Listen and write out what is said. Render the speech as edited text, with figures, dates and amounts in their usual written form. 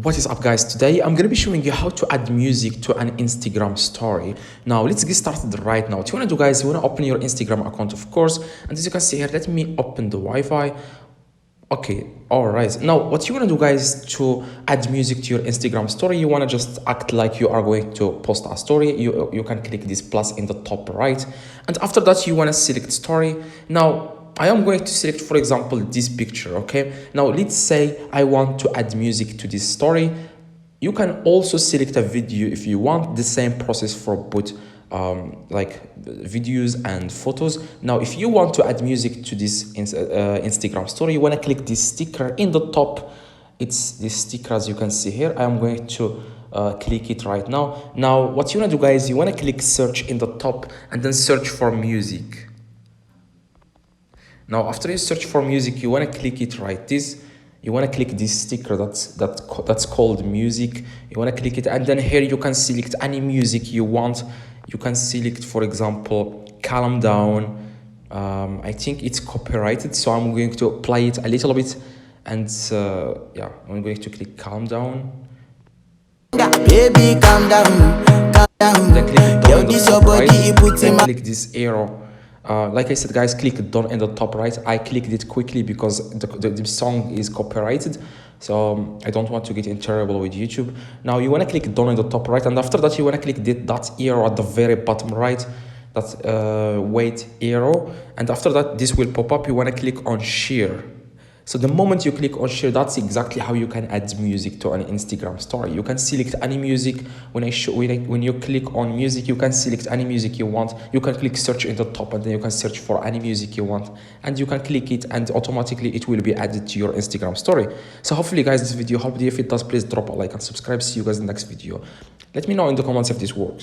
What is up, guys? Today I'm gonna be showing you how to add music to an Instagram story. Now let's get started right now. What you wanna do, guys, you wanna open your Instagram account, of course, and as you can see here, let me open the Wi-Fi. Okay, all right. Now what you wanna do, guys, to add music to your Instagram story, you wanna just act like you are going to post a story. You can click this plus in the top right, and after that you wanna select story. Now I am going to select, for example, this picture. Okay, now let's say I want to add music to this story. You can also select a video if you want. The same process for both like videos and photos. Now if you want to add music to this Instagram story, you want to click this sticker in the top. It's this sticker, as you can see here. I am going to click it right now. Now what you want to do, guys, you want to click search in the top and then search for music. Now after you search for music, you want to click it right this. You want to click this sticker that's called music. You want to click it, and then here you can select any music you want. You can select, for example, Calm Down. I think it's copyrighted, so I'm going to play it a little bit, and yeah, I'm going to click Calm Down. Baby, calm down, calm down. Then click Yo, this your body, right. put in my... Click this arrow. Like I said, guys, click done in the top right. I clicked it quickly because the song is copyrighted, so I don't want to get in trouble with YouTube. Now you want to click done in the top right, and after that you want to click that arrow at the very bottom right, that wait arrow, and after that this will pop up. You want to click on share. So the moment you click on share, that's exactly how you can add music to an Instagram story. You can select any music. When you click on music, you can select any music you want. You can click search in the top, and then you can search for any music you want, and you can click it, and automatically it will be added to your Instagram story. So hopefully, guys, this video helped you. If it does, please drop a like and subscribe. See you guys in the next video. Let me know in the comments if this works.